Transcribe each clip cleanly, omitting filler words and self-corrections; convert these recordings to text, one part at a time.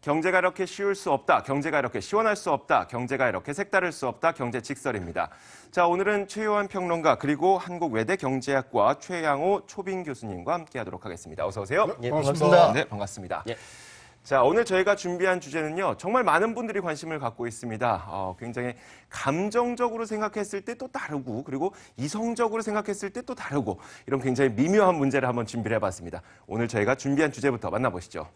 경제가 이렇게 쉬울 수 없다. 경제가 이렇게 시원할 수 없다. 경제가 이렇게 색다를 수 없다. 경제직설입니다. 자, 오늘은 최요한 평론가 그리고 한국외대경제학과 최양호 초빙 교수님과 함께하도록 하겠습니다. 어서 오세요. 네, 반갑습니다. 네, 반갑습니다. 예. 자, 오늘 저희가 준비한 주제는요. 정말 많은 분들이 관심을 갖고 있습니다. 굉장히 감정적으로 생각했을 때 또 다르고 그리고 이성적으로 생각했을 때 또 다르고 이런 굉장히 미묘한 문제를 한번 준비를 해봤습니다. 오늘 저희가 준비한 주제부터 만나보시죠.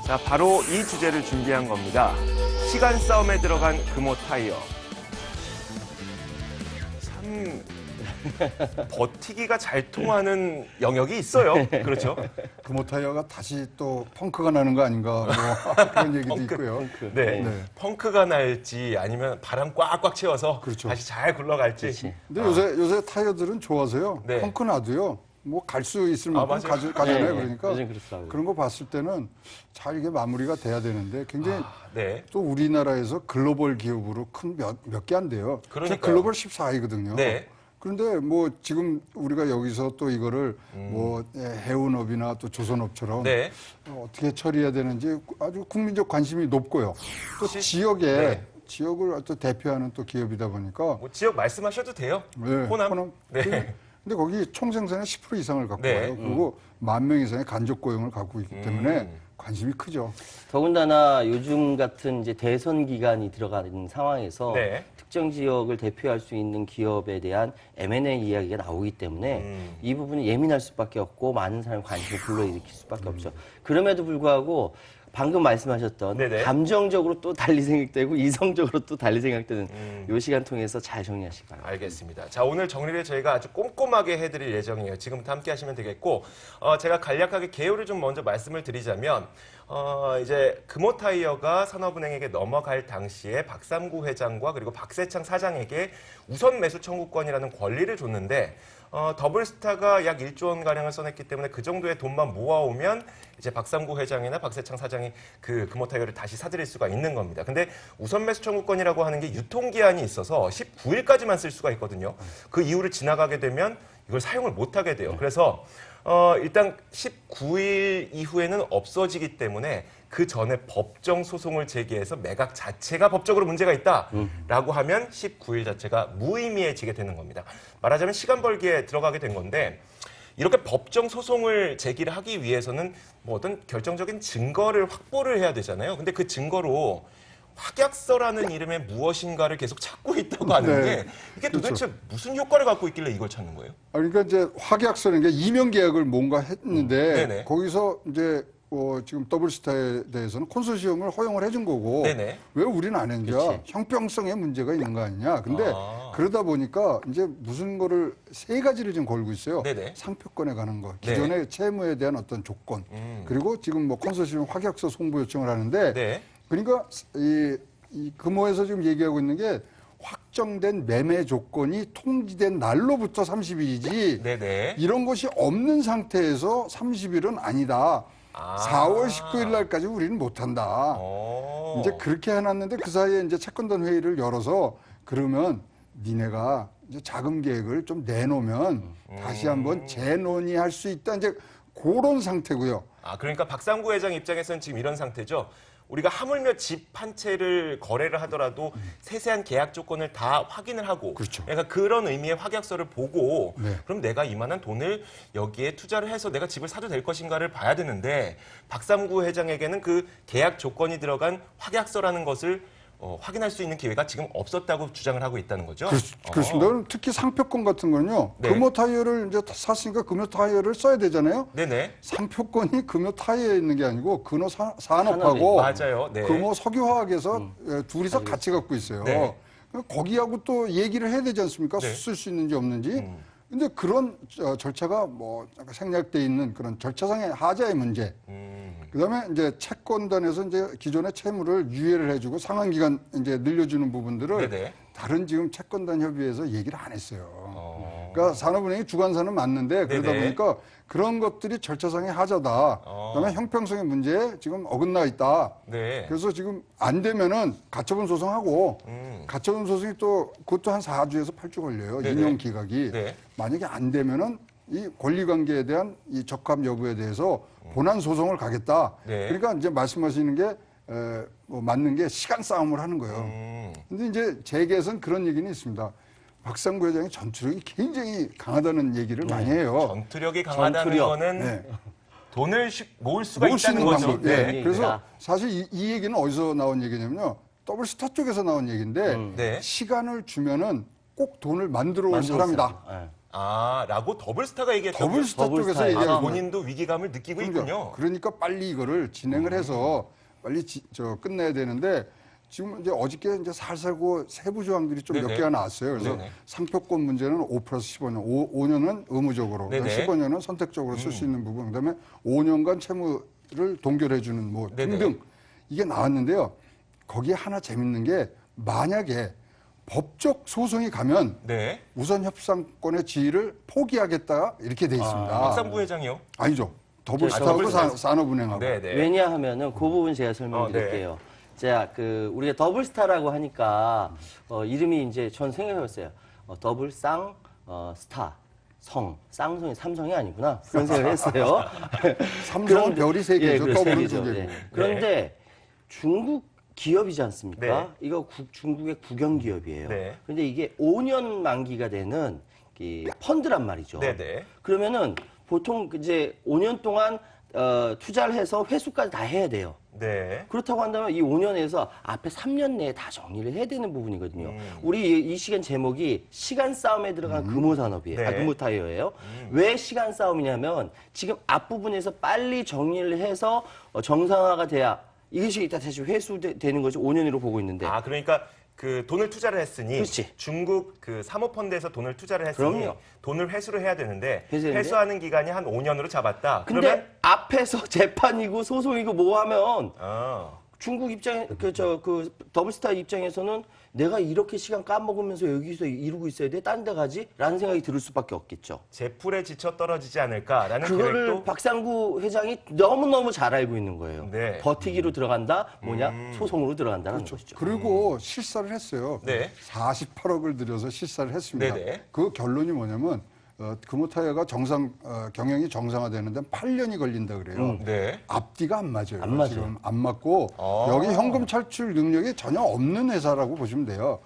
자, 바로 이 주제를 준비한 겁니다. 시간 싸움에 들어간 금호 타이어. 참 버티기가 잘 통하는 영역이 있어요. 그렇죠? 금호 타이어가 다시 또 펑크가 나는 거 아닌가 뭐 그런 얘기도 있고요. 네. 네. 펑크가 날지 아니면 바람 꽉꽉 채워서 그렇죠. 다시 잘 굴러갈지. 그렇지. 근데 요새 타이어들은 좋아서요. 네. 펑크 나도요. 뭐 갈 수 있을 만큼 맞아요. 가잖아요. 네, 그러니까 요즘 그렇더라고요. 그런 거 봤을 때는 잘 이게 마무리가 돼야 되는데 굉장히 네. 또 우리나라에서 글로벌 기업으로 큰 몇 개 안 돼요. 그러니까요. 글로벌 14위거든요. 네. 그런데 뭐 지금 우리가 여기서 또 이거를 뭐 해운업이나 또 조선업처럼 네. 어떻게 처리해야 되는지 아주 국민적 관심이 높고요. 또 지역에 네. 지역을 또 대표하는 또 기업이다 보니까 뭐 지역 말씀하셔도 돼요. 네, 호남. 네. 근데 거기 총생산의 10% 이상을 갖고 네. 와요. 그리고 10,000명 이상의 간접 고용을 갖고 있기 때문에 관심이 크죠. 더군다나 요즘 같은 이제 대선 기간이 들어가는 상황에서 네. 특정 지역을 대표할 수 있는 기업에 대한 M&A 이야기가 나오기 때문에 이 부분이 예민할 수밖에 없고 많은 사람의 관심을 불러일으킬 수밖에 없죠. 그럼에도 불구하고 방금 말씀하셨던 네네. 감정적으로 또 달리 생각되고 이성적으로 또 달리 생각되는 이 시간 통해서 잘 정리하시기 바랍니다. 알겠습니다. 자, 오늘 정리를 저희가 아주 꼼꼼하게 해드릴 예정이에요. 지금부터 함께 하시면 되겠고, 제가 간략하게 개요를 좀 먼저 말씀을 드리자면, 이제 금호 타이어가 산업은행에게 넘어갈 당시에 박삼구 회장과 그리고 박세창 사장에게 우선 매수 청구권이라는 권리를 줬는데, 더블스타가 약 1조 원 가량을 써냈기 때문에 그 정도의 돈만 모아오면 이제 박삼구 회장이나 박세창 사장이 그 금호 타이어를 다시 사들일 수가 있는 겁니다. 근데 우선 매수 청구권이라고 하는 게 유통기한이 있어서 19일까지만 쓸 수가 있거든요. 그 이후를 지나가게 되면 이걸 사용을 못 하게 돼요. 그래서 일단 19일 이후에는 없어지기 때문에 그 전에 법정 소송을 제기해서 매각 자체가 법적으로 문제가 있다라고 하면 19일 자체가 무의미해지게 되는 겁니다. 말하자면 시간 벌기에 들어가게 된 건데 이렇게 법정 소송을 제기를 하기 위해서는 뭐 어떤 결정적인 증거를 확보를 해야 되잖아요. 근데 그 증거로 확약서라는 이름의 무엇인가를 계속 찾고 있다고 하는데 네. 이게 도대체 무슨 효과를 갖고 있길래 이걸 찾는 거예요? 그러니까 이제 확약서는 게 이명 계약을 뭔가 했는데 네네. 거기서 이제 지금 더블스타에 대해서는 콘소시엄을 허용을 해준 거고 네네. 왜 우리는 안 했냐? 그치. 형평성에 문제가 있는 거 아니냐? 근데 아. 그러다 보니까 이제 무슨 거를 세 가지를 지금 걸고 있어요. 네네. 상표권에 관한 거, 네. 기존의 채무에 대한 어떤 조건, 그리고 지금 뭐 콘소시엄 확약서 송부 요청을 하는데 네. 그러니까 이 금호에서 지금 얘기하고 있는 게 확정된 매매 조건이 통지된 날로부터 30일이지 네네. 이런 것이 없는 상태에서 30일은 아니다. 아. 4월 19일 날까지 우리는 못한다. 이제 그렇게 해놨는데 그 사이에 이제 채권단 회의를 열어서 그러면 니네가 이제 자금 계획을 좀 내놓으면 다시 한번 재논의할 수 있다. 이제 그런 상태고요. 그러니까 박상구 회장 입장에서는 지금 이런 상태죠. 우리가 하물며 집 한 채를 거래를 하더라도 세세한 계약 조건을 다 확인을 하고 그렇죠. 그러니까 그런 의미의 확약서를 보고 네. 그럼 내가 이만한 돈을 여기에 투자를 해서 내가 집을 사도 될 것인가를 봐야 되는데 박삼구 회장에게는 그 계약 조건이 들어간 확약서라는 것을 확인할 수 있는 기회가 지금 없었다고 주장을 하고 있다는 거죠. 그렇습니다. 특히 상표권 같은 거는요. 네. 금호 타이어를 이제 샀으니까 금호 타이어를 써야 되잖아요. 네네. 상표권이 금호 타이어에 있는 게 아니고 금호 산업하고 맞아요. 네. 금호 석유화학에서 둘이서 같이 갖고 있어요. 네. 거기하고 또 얘기를 해야 되지 않습니까? 네. 쓸 수 있는지 없는지. 근데 그런 절차가 뭐 생략돼 있는 그런 절차상의 하자의 문제. 그다음에 이제 채권단에서 이제 기존의 채무를 유예를 해주고 상환 기간 이제 늘려주는 부분들을 네네. 다른 지금 채권단 협의회에서 얘기를 안 했어요. 그러니까 산업은행이 주관사는 맞는데 그러다 네네. 보니까 그런 것들이 절차상의 하자다. 그다음에 형평성의 문제에 지금 어긋나 있다. 네. 그래서 지금 안 되면은 가처분 소송하고 가처분 소송이 또 그것도 한 4주에서 8주 걸려요. 네네. 인용 기각이. 네. 만약에 안 되면은 이 권리관계에 대한 이 적합 여부에 대해서 본안 소송을 가겠다. 네. 그러니까 이제 말씀하시는 게 뭐 맞는 게 시간 싸움을 하는 거예요. 근데 이제 재계에서는 그런 얘기는 있습니다. 박상구 회장이 전투력이 굉장히 강하다는 얘기를 많이 해요. 전투력이 강하다는 전투력. 거는 네. 돈을 모을 수가 모을 수 있다는 있는 거죠. 방법. 네. 네. 그래서 사실 이 얘기는 어디서 나온 얘기냐면요. 더블스타 쪽에서 나온 얘기인데 네. 시간을 주면은 꼭 돈을 만들어 올 사람이다. 네. 아, 라고 더블스타가 얘기했다고요? 더블스타 쪽에서 더블스타에서. 얘기하는 거예요. 본인도 위기감을 느끼고 있군요. 그러니까 빨리 이거를 진행을 해서 빨리 끝내야 되는데 지금 이제 어저께 이제 살살 그 세부 조항들이 좀 몇 네네. 개가 나왔어요. 그래서 네네. 상표권 문제는 5+15년, 5년은 의무적으로, 네네. 15년은 선택적으로 쓸 수 있는 부분, 그다음에 5년간 채무를 동결해 주는 뭐 네네. 등등 이게 나왔는데요. 거기에 하나 재밌는 게 만약에 법적 소송이 가면 네. 우선 협상권의 지위를 포기하겠다 이렇게 돼 있습니다. 박상부 회장이요? 아니죠. 더블스타하고 더블스타. 산업은행하고. 네, 네. 왜냐하면은 그 부분 제가 설명드릴게요. 자, 우리가 더블스타라고 하니까 이름이 이제 전 생각해봤어요. 더블쌍 스타 성 쌍성이 삼성이 아니구나 그런 생각을 했어요. 삼성은 별이 세 개죠. 예, 더블은 세 두 개죠. 개고. 예. 그런데 중국 기업이지 않습니까? 네. 이거 중국의 국영 기업이에요. 네. 그런데 이게 5년 만기가 되는 이 펀드란 말이죠. 네, 네. 그러면은 보통 이제 5년 동안 투자를 해서 회수까지 다 해야 돼요. 네. 그렇다고 한다면 이 5년에서 앞에 3년 내에 다 정리를 해야 되는 부분이거든요. 우리 이 시간 제목이 시간 싸움에 들어간 금호산업이에요. 네. 금호타이어예요. 왜 시간 싸움이냐면 지금 앞부분에서 빨리 정리를 해서 정상화가 돼야 이것이 이따 다시 회수되는 것이 5년으로 보고 있는데 아, 그러니까 그 돈을 투자를 했으니 그렇지. 중국 그 사모펀드에서 돈을 투자를 했으니 그럼요. 돈을 회수를 해야 되는데 회수했는데? 회수하는 기간이 한 5년으로 잡았다. 근데 그러면 앞에서 재판이고 소송이고 뭐 하면 중국 입장, 그 더블스타 입장에서는 내가 이렇게 시간 까먹으면서 여기서 이루고 있어야 돼? 딴 데 가지? 라는 생각이 들을 수밖에 없겠죠. 제풀에 지쳐 떨어지지 않을까라는 그거를 계획도 박상구 회장이 너무너무 잘 알고 있는 거예요. 네. 버티기로 들어간다, 소송으로 들어간다는 것이죠. 그리고 실사를 했어요. 네. 48억을 들여서 실사를 했습니다. 네네. 그 결론이 뭐냐면 금호타이어가 경영이 정상화되는데 8년이 걸린다 그래요. 네. 앞뒤가 안 맞아요. 안 맞아요. 지금 안 맞고 여기 현금 탈출 능력이 전혀 없는 회사라고 보시면 돼요.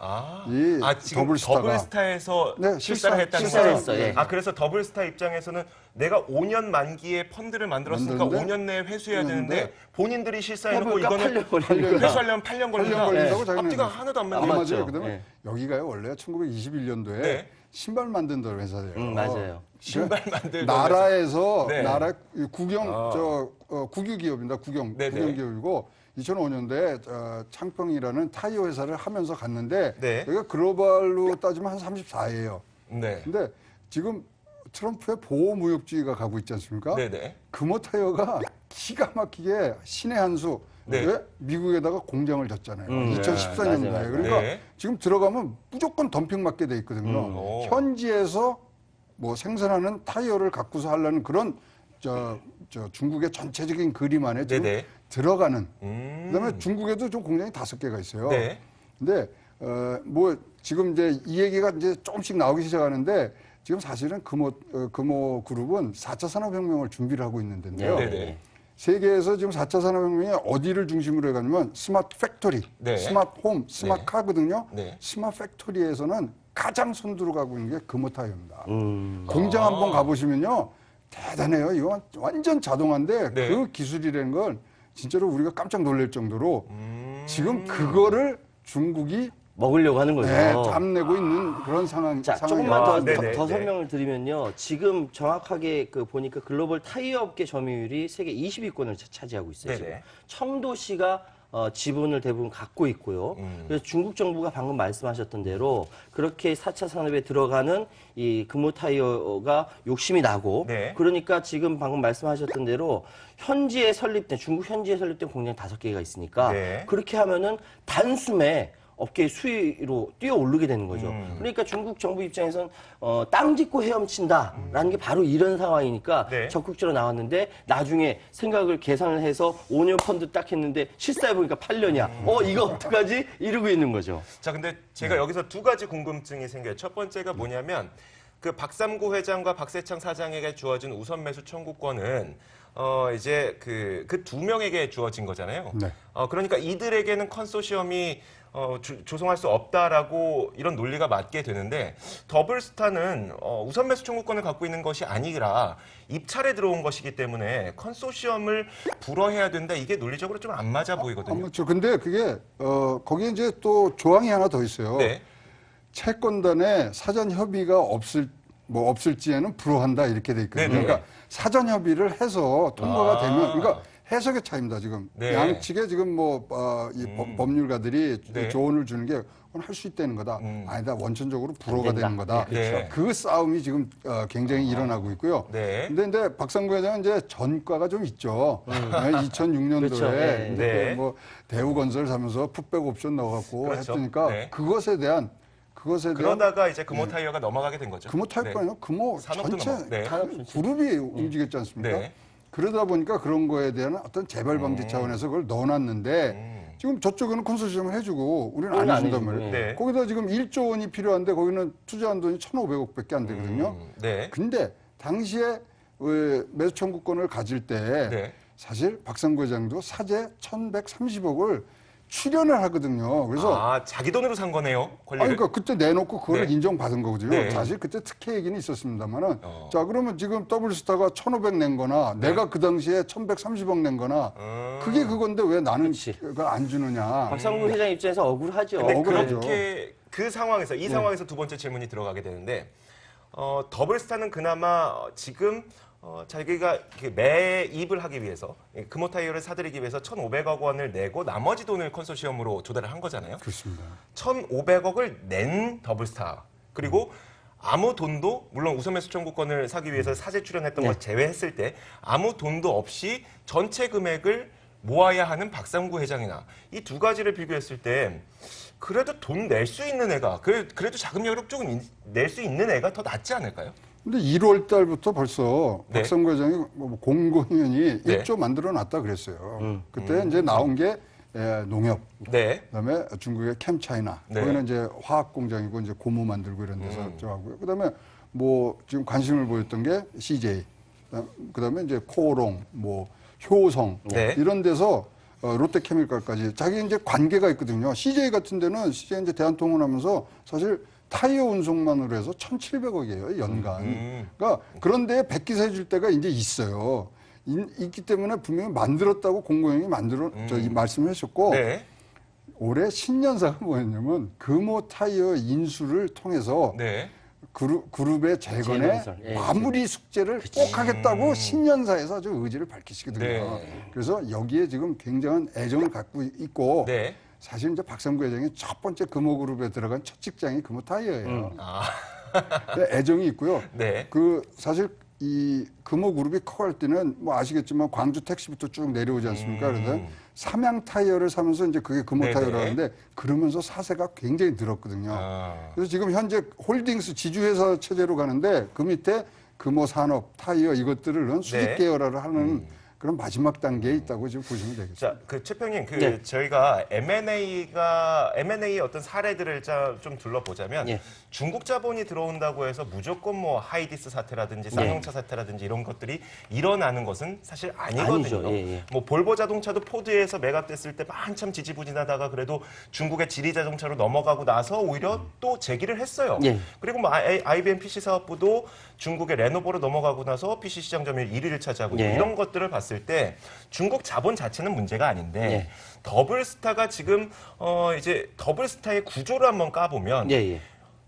이 지금 더블스타가. 더블스타에서 네, 실사를 했다는 실사를 거예요? 했어요, 예. 그래서 더블스타 입장에서는 내가 5년 만기에 펀드를 만들었으니까 만드는데 5년 내에 회수해야 그런데 되는데 본인들이 실사해놓고 해볼까? 이거는 8년 걸리니까. 회수하려면 8년 걸린다. 걸린다고 자기는 앞뒤가 하나도 안 안 맞네. 맞죠. 맞아요. 그다음에 예. 여기가요 원래 1921년도에 네. 신발 만든다는 회사예요. 맞아요. 신발 만들던 나라에서 네. 나라 국영 국유 기업입니다. 국영 네네. 국영 기업이고 2005년도에 창평이라는 타이어 회사를 하면서 갔는데 네. 여기가 글로벌로 따지면 한 34예요. 네. 근데 지금 트럼프의 보호무역주의가 가고 있지 않습니까? 네네. 금호타이어가 기가 막히게 신의 한 수. 네. 왜? 미국에다가 공장을 졌잖아요. 네. 2014년도에. 맞아요. 그러니까 네. 지금 들어가면 무조건 덤핑 맞게 돼 있거든요. 오. 현지에서 뭐 생산하는 타이어를 갖고서 하려는 그런 중국의 전체적인 그림 안에 지금 네네. 들어가는. 그다음에 중국에도 좀 공장이 5개가 있어요. 네. 근데 뭐 지금 이제 이 얘기가 이제 조금씩 나오기 시작하는데 지금 사실은 금호 그룹은 4차 산업혁명을 준비를 하고 있는 데인데요. 네네. 세계에서 지금 4차 산업혁명이 어디를 중심으로 해가냐면 스마트 팩토리, 네. 스마트 홈, 스마트 카거든요. 네. 스마트 팩토리에서는 가장 선두로 가고 있는 게 금호타이어입니다. 공장 한번 가보시면요. 대단해요. 이거 완전 자동화인데 네. 그 기술이라는 건 진짜로 우리가 깜짝 놀랄 정도로 지금 그거를 중국이 먹으려고 하는 거죠. 탐내고 있는 그런 상황이에요. 자, 조금만 더, 네네, 더 네. 설명을 드리면요. 지금 정확하게 보니까 글로벌 타이어 업계 점유율이 세계 20위권을 차지하고 있어요. 지금. 네네. 청도시가 지분을 대부분 갖고 있고요. 그래서 중국 정부가 방금 말씀하셨던 대로 그렇게 4차 산업에 들어가는 이 금호타이어가 욕심이 나고 네. 그러니까 지금 방금 말씀하셨던 대로 현지에 설립된 중국 현지에 설립된 공장 5개가 있으니까 네. 그렇게 하면은 단숨에 업계의 수위로 뛰어 오르게 되는 거죠. 그러니까 중국 정부 입장에서는 땅 짚고 헤엄친다라는 게 바로 이런 상황이니까 네. 적극적으로 나왔는데 나중에 생각을 계산을 해서 5년 펀드 딱 했는데 실사해 보니까 8년이야. 이거 어떡하지? 이러고 있는 거죠. 자, 근데 제가 여기서 두 가지 궁금증이 생겨요. 첫 번째가 뭐냐면 그 박삼구 회장과 박세창 사장에게 주어진 우선 매수 청구권은 이제 그 두 명에게 주어진 거잖아요. 네. 그러니까 이들에게는 컨소시엄이 조성할 수 없다라고 이런 논리가 맞게 되는데 더블스타는 우선 매수 청구권을 갖고 있는 것이 아니라 입찰에 들어온 것이기 때문에 컨소시엄을 불허해야 된다. 이게 논리적으로 좀 안 맞아 보이거든요. 그렇죠. 근데 그게 거기에 이제 또 조항이 하나 더 있어요. 네. 채권단의 사전 협의가 없을지에는 불허한다 이렇게 돼 있거든요. 네네. 그러니까 사전 협의를 해서 통과가 되면 그러니까 해석의 차이입니다. 지금 네. 양측에 지금 법률가들이 네. 조언을 주는 게 할 수 있다는 거다. 아니다. 원천적으로 불허가 안 된다. 되는 거다. 네, 그렇죠. 그 싸움이 지금 굉장히 일어나고 있고요. 네. 근데 박상구 회장은 이제 전과가 좀 있죠. 2006년도에 그렇죠. 네. 네. 뭐 대우건설 사면서 풋백 옵션 넣어갖고 그렇죠. 했으니까 네. 그것에 대한 그러다가 이제 금호타이어가 넘어가게 된 거죠. 금호 타입 아니요? 금호 산업도 전체 넘어. 네. 다 그룹이 움직였지 않습니까? 네. 그러다 보니까 그런 거에 대한 어떤 재발 방지 차원에서 그걸 넣어놨는데 지금 저쪽에는 컨소시엄을 해주고 우리는 안 우리는 안 해준단 해주고, 말이에요. 네. 거기다 지금 1조 원이 필요한데 거기는 투자한 돈이 1,500억밖에 안 되거든요. 네. 근데 당시에 매수 청구권을 가질 때 네. 사실 박상구 회장도 사재 1,130억을 출연을 하거든요. 그래서 자기 돈으로 산 거네요. 권리를. 그러니까 그때 내놓고 그거를 네. 인정받은 거거든요. 네. 사실 그때 특혜 얘기는 있었습니다만은 자 그러면 지금 더블스타가 1,500 낸 거나 네. 내가 그 당시에 1,130억 낸 거나 그게 그건데 왜 나는 그걸 안 주느냐. 박상구 회장 입장에서 억울하죠. 근데 억울하죠. 그렇게 그 상황에서 이 상황에서 두 번째 질문이 들어가게 되는데 더블스타는 그나마 지금 자기가 매입을 하기 위해서 금호타이어를 사들이기 위해서 1,500억 원을 내고 나머지 돈을 컨소시엄으로 조달을 한 거잖아요. 그렇습니다. 1,500억을 낸 더블스타 그리고 아무 돈도 물론 우선매수 청구권을 사기 위해서 사재 출연했던 걸 제외했을 때 아무 돈도 없이 전체 금액을 모아야 하는 박상구 회장이나 이 두 가지를 비교했을 때 그래도 돈 낼 수 있는 애가 그래도 자금 여력 쪽은 낼 수 있는 애가 더 낫지 않을까요? 근데 1월 달부터 벌써 네. 박상구 회장이 공공연히 네. 1조 만들어 놨다 그랬어요. 그때 이제 나온 게 농협, 네. 그다음에 중국의 캠차이나 네. 거기는 이제 화학 공장이고 이제 고무 만들고 이런 데서 저 하고요. 그다음에 뭐 지금 관심을 보였던 게 CJ, 그다음에 이제 코오롱, 뭐 효성 네. 이런 데서 롯데케미칼까지 자기 이제 관계가 있거든요. CJ 같은 데는 CJ 이제 대한통운하면서 사실 타이어 운송만으로 해서 1,700억이에요 연간. 그러니까 그런 데에 백기사 해줄 때가 이제 있어요. 있기 때문에 분명히 만들었다고 공공연히 말씀을 하셨고 네. 올해 신년사가 뭐였냐면 금호 타이어 인수를 통해서 네. 그룹의 재건에 재건설, 예, 마무리 숙제를 꼭 하겠다고 신년사에서 아주 의지를 밝히시거든요. 네. 그래서 여기에 지금 굉장한 애정을 갖고 있고 네. 사실 이제 박상구 회장이 첫 번째 금호그룹에 들어간 첫 직장이 금호타이어예요. 애정이 있고요. 네. 그 사실 이 금호그룹이 커갈 때는 뭐 아시겠지만 광주 택시부터 쭉 내려오지 않습니까? 그래서 삼양 타이어를 사면서 이제 그게 금호타이어라고 네네. 하는데 그러면서 사세가 굉장히 늘었거든요. 그래서 지금 현재 홀딩스 지주회사 체제로 가는데 그 밑에 금호산업, 타이어 이것들을 넣은 수직 네. 계열화를 하는 그런 마지막 단계에 있다고 지금 보시면 되겠습니다. 자, 그 최평님, 네. 저희가 M&A 어떤 사례들을 좀 둘러보자면 예. 중국 자본이 들어온다고 해서 무조건 뭐 하이디스 사태라든지 쌍용차 사태라든지 이런 것들이 일어나는 것은 사실 아니거든요. 아니죠. 예, 예. 뭐 볼보 자동차도 포드에서 매각됐을 때 한참 지지부진하다가 그래도 중국의 지리 자동차로 넘어가고 나서 오히려 또 재기를 했어요. 예. 그리고 뭐 IBM PC 사업부도 중국의 레노버로 넘어가고 나서 PC 시장 점유율 1위를 차지하고 예. 이런 것들을 봤을 때 중국 자본 자체는 문제가 아닌데 예. 더블스타가 지금 이제 더블스타의 구조를 한번 까보면 예, 예.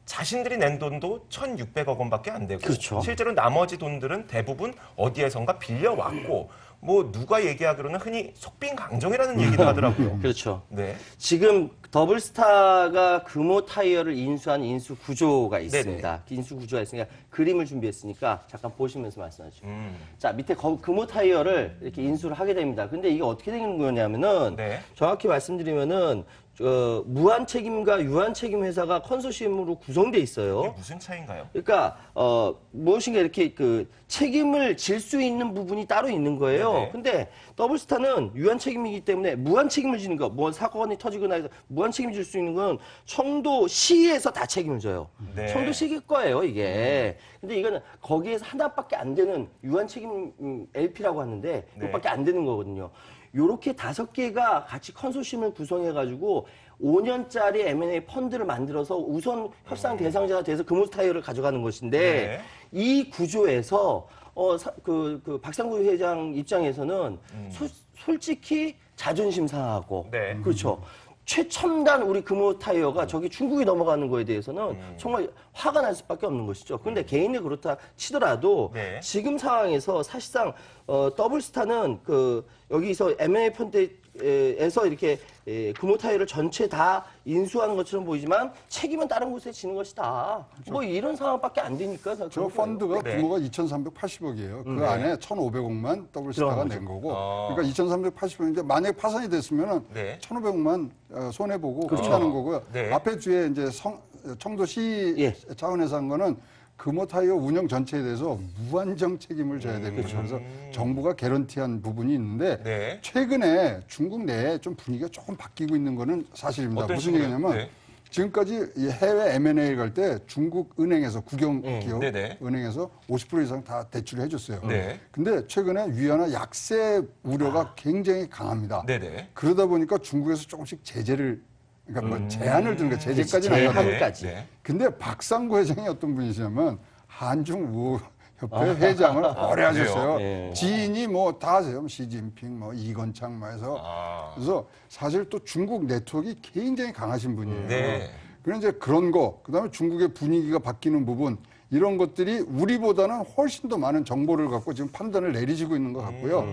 자신들이 낸 돈도 1,600억 원밖에 안 되고 그렇죠. 실제로 나머지 돈들은 대부분 어디에선가 빌려왔고 뭐 누가 얘기하기로는 흔히 속빈강정이라는 얘기도 하더라고요. 그렇죠. 네. 지금 더블스타가 금호 타이어를 인수한 인수 구조가 있습니다. 인수 구조가 있으니까 그림을 준비했으니까 잠깐 보시면서 말씀하시죠. 자, 밑에 금호 타이어를 이렇게 인수를 하게 됩니다. 근데 이게 어떻게 되는 거냐면은 네. 정확히 말씀드리면은 무한 책임과 유한 책임 회사가 컨소시엄으로 구성돼 이게 있어요. 무슨 차이인가요? 그러니까 무엇인가 이렇게 그 책임을 질 수 있는 부분이 따로 있는 거예요. 네네. 근데 더블스타는 유한 책임이기 때문에 무한 책임을 지는 거, 뭐 사건이 터지거나 해서 무한 책임을 질 수 있는 건 청도시에서 다 책임을 져요. 네. 청도시 거예요, 이게. 근데 이거는 거기에서 하나밖에 안 되는 유한 책임 LP라고 하는데 네. 그것밖에 안 되는 거거든요. 요렇게 5개가 같이 컨소시엄을 구성해가지고 5년짜리 M&A 펀드를 만들어서 우선 협상 대상자가 돼서 금호타이어를 가져가는 것인데 네. 이 구조에서 박상구 회장 입장에서는 솔직히 자존심 상하고 네. 그렇죠. 최첨단 우리 금호타이어가 저기 중국이 넘어가는 거에 대해서는 정말 화가 날 수밖에 없는 것이죠. 그런데 개인이 그렇다 치더라도 네. 지금 상황에서 사실상 더블스타는 여기서 M&A 펀드에서 이렇게 금호타이어를 전체 다 인수하는 것처럼 보이지만 책임은 다른 곳에 지는 것이다. 뭐 이런 상황밖에 안 되니까 저 펀드가 네. 구모가 2,380억이에요. 그 안에 1,500억만 더블스타가 낸 거고. 아. 그러니까 2,380억인데 만약에 파산이 됐으면은 네. 1,500억만 손해 보고 끝나는 거고요. 네. 앞에 뒤에 이제 청도시 예. 차원에서 한 거는 금호타이어 운영 전체에 대해서 무한정 책임을 져야 되는 거죠. 그래서 정부가 개런티한 부분이 있는데 네. 최근에 중국 내에 좀 분위기가 조금 바뀌고 있는 거는 사실입니다. 어떤 무슨 식으로요? 얘기냐면 네. 지금까지 이 해외 M&A 갈 때 중국 은행에서 국영 기업 네네. 은행에서 50% 이상 다 대출을 해줬어요. 네. 근데 최근에 위안화 약세 우려가 굉장히 강합니다. 네네. 그러다 보니까 중국에서 조금씩 제재를 그러니까 뭐 제한을 두는 거 제재까지는 제한. 아니고 한까지. 네. 근데 박상구 회장이 어떤 분이시냐면 한중우협회 회장을 오래 하셨어요. 네. 지인이 뭐 다 아세요. 시진핑, 뭐 이건창, 뭐 해서. 아. 그래서 사실 또 중국 네트워크가 굉장히 강하신 분이에요. 네. 그런 이제 그런 거, 그다음에 중국의 분위기가 바뀌는 부분 이런 것들이 우리보다는 훨씬 더 많은 정보를 갖고 지금 판단을 내리시고 있는 것 같고요.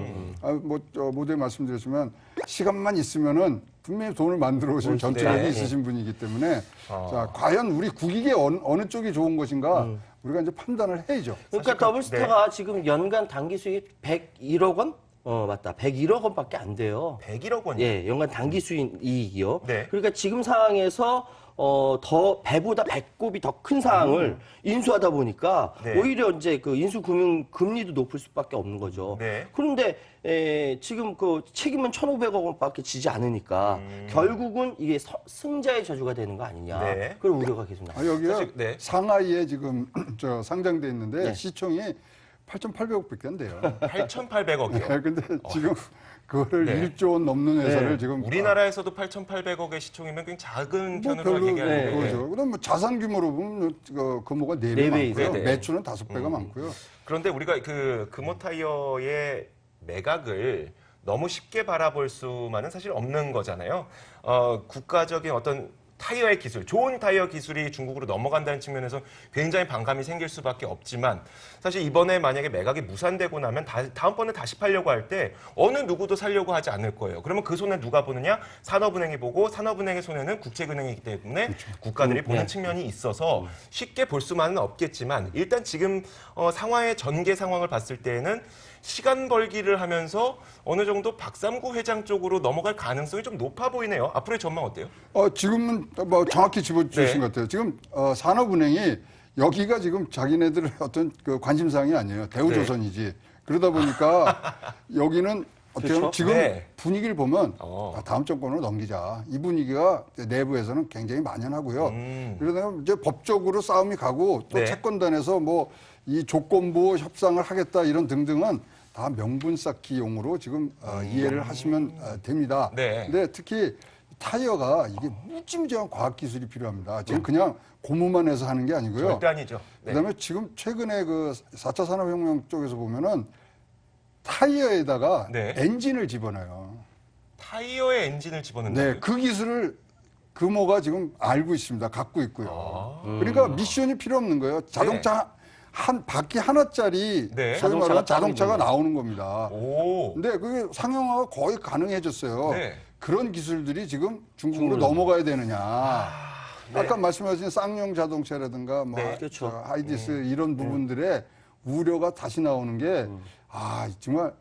모두에 말씀드렸지만 시간만 있으면은 분명히 돈을 만들어 오실 전투력이 네. 있으신 분이기 때문에 자 과연 우리 국익에 어느 쪽이 좋은 것인가 우리가 이제 판단을 해야죠. 그러니까 더블스타가 지금 연간 단기 수익 101억 원? 맞다. 101억 원밖에 안 돼요. 101억 원이요. 예, 연간 단기 수익 이익이요. 네. 그러니까 지금 상황에서 더 배보다 배꼽이 더 큰 상황을 인수하다 보니까 네. 오히려 이제 그 인수 금리도 높을 수밖에 없는 거죠. 네. 그런데 지금 그 책임은 1,500억 원밖에 지지 않으니까 결국은 이게 승자의 저주가 되는 거 아니냐. 네. 그런 우려가 계속 나와요. 여기가 사실, 네. 상하이에 지금 상장돼 있는데 네. 시총이 8,800억밖에 안 돼요. 8,800억이요. 네, 근데 지금 그거를 네. 1조 원 넘는 회사를 네. 지금 우리나라에서도 8,800억의 시총이면 굉장히 작은 뭐 편으로 별로 얘기하는데 그거죠. 그다음 뭐 자산 규모로 보면 금호가 4배 네 배 많고요. 이상. 네네. 매출은 5배가 많고요. 그런데 우리가 그 금호타이어의 매각을 너무 쉽게 바라볼 수만은 사실 없는 거잖아요. 국가적인 어떤 타이어의 기술, 좋은 타이어 기술이 중국으로 넘어간다는 측면에서 굉장히 반감이 생길 수밖에 없지만 사실 이번에 만약에 매각이 무산되고 나면 다음번에 다시 팔려고 할 때 어느 누구도 살려고 하지 않을 거예요. 그러면 그 손에 누가 보느냐? 산업은행이 보고 산업은행의 손에는 국책은행이기 때문에 국가들이 보는 측면이 있어서 쉽게 볼 수만은 없겠지만 일단 지금 상황의 전개 상황을 봤을 때에는 시간 벌기를 하면서 어느 정도 박삼구 회장 쪽으로 넘어갈 가능성이 좀 높아 보이네요. 앞으로의 전망 어때요? 지금은 뭐 정확히 집어주신 네. 것 같아요. 지금 산업은행이 여기가 지금 자기네들의 어떤 그 관심사항이 아니에요. 대우조선이지. 그러다 보니까 여기는 어떻게 보면 그렇죠. 지금 네. 분위기를 보면 다음 정권으로 넘기자. 이 분위기가 내부에서는 굉장히 만연하고요. 그러다 이제 법적으로 싸움이 가고 또 네. 채권단에서 뭐 이 조건부 협상을 하겠다 이런 등등은 다 명분 쌓기용으로 지금 이해를 하시면 됩니다. 네. 근데 특히 타이어가 이게 무지무지한 과학기술이 필요합니다. 지금 그냥 고무만 해서 하는 게 아니고요. 절대 아니죠. 네. 그다음에 지금 최근에 그 4차 산업혁명 쪽에서 보면은 타이어에다가 네. 엔진을 집어넣어요. 타이어에 엔진을 집어넣는다. 네, 그 기술을 금호가 지금 알고 있습니다. 갖고 있고요. 아. 그러니까 미션이 필요 없는 거예요. 자동차 한 바퀴 하나짜리 네. 소위 말하는 자동차가 자동차가 따로 나오는 겁니다. 오. 근데 그게 상용화가 거의 가능해졌어요. 네. 그런 기술들이 지금 중국으로 넘어가야 되느냐. 아까 말씀하신 쌍용 자동차라든가 뭐 네. 그렇죠. 하이디스 이런 부분들의 우려가 다시 나오는 게 정말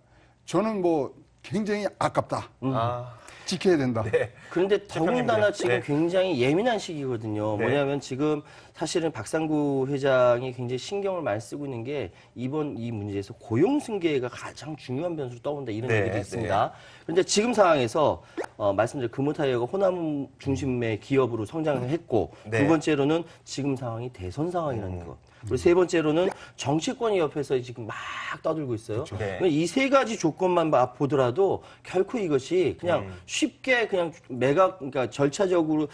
저는 뭐 굉장히 아깝다. 아. 지켜야 된다. 네. 그런데 더군다나 최평님은요? 지금 네. 굉장히 예민한 시기거든요. 네. 뭐냐면 지금 사실은 박상구 회장이 굉장히 신경을 많이 쓰고 있는 게 이번 이 문제에서 고용 승계가 가장 중요한 변수로 떠온다 이런 네, 얘기도 있습니다. 그런데 지금 상황에서 말씀드린 금호타이어가 호남 중심의 기업으로 성장을 했고 네. 두 번째로는 지금 상황이 대선 상황이라는 것. 그리고 세 번째로는 정치권이 옆에서 지금 막 떠들고 있어요. 네. 이 세 가지 조건만 보더라도 결코 이것이 그냥 쉽게 그냥 매각, 그러니까 절차적으로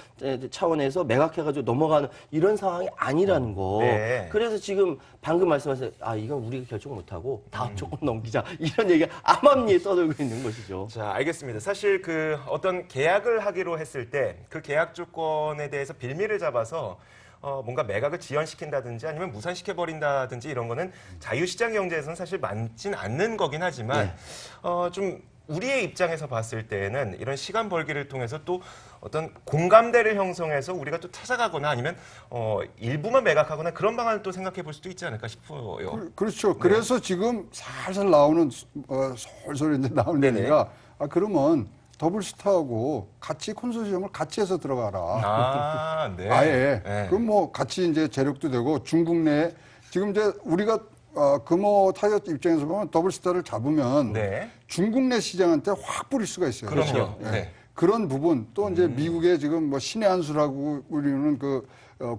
차원에서 매각해가지고 넘어가는 이런 상황이 아니라는 거. 네. 그래서 지금 방금 말씀하신 이건 우리가 결정 못하고 다음 조건 넘기자 이런 얘기가 암암리에 떠들고 있는 것이죠. 자, 알겠습니다. 사실 그 어떤 계약을 하기로 했을 때 그 계약 조건에 대해서 빌미를 잡아서 뭔가 매각을 지연시킨다든지 아니면 무산시켜버린다든지 이런 거는 자유시장 경제에서는 사실 많진 않는 거긴 하지만 좀 우리의 입장에서 봤을 때는 이런 시간 벌기를 통해서 또 어떤 공감대를 형성해서 우리가 또 찾아가거나 아니면 일부만 매각하거나 그런 방안을 또 생각해 볼 수도 있지 않을까 싶어요. 그렇죠. 그래서 지금 살살 나오는 솔솔 이제 나오는 네네. 얘기가 그러면 더블스타하고 같이 콘소시엄을 같이 해서 들어가라. 아, 네. 아예. 네. 그럼 뭐 같이 이제 재력도 되고 중국 내에 지금 이제 우리가 금호 타이어 입장에서 보면 더블스타를 잡으면 네. 중국 내 시장한테 확 뿌릴 수가 있어요. 그럼요. 예. 네. 그런 부분 또 이제 미국의 지금 뭐 신의 한수라고 우리는 그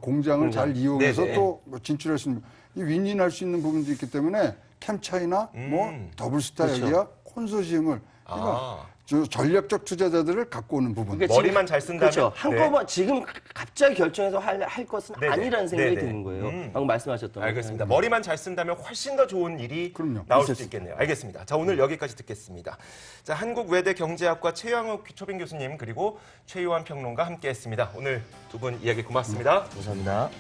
공장을 잘 이용해서 네네. 또뭐 진출할 수 있는 이 윈윈할 수 있는 부분도 있기 때문에 캠차이나 뭐 더블스타 그렇죠. 여기야 콘소시엄을 그러니까 저 전략적 투자자들을 갖고 오는 부분. 그러니까 머리만 잘 쓴다면 그렇죠. 한꺼번에 지금 갑자기 결정해서 할 것은 네네. 아니라는 생각이 네네. 드는 거예요. 방금 말씀하셨던 알겠습니다. 머리만 잘 쓴다면 훨씬 더 좋은 일이 그럼요. 나올 수도 있겠네요. 알겠습니다. 자, 오늘 여기까지 듣겠습니다. 자, 한국외대 경제학과 최양욱 초빙 교수님 그리고 최유한 평론가 함께했습니다. 오늘 두 분 이야기 고맙습니다. 감사합니다.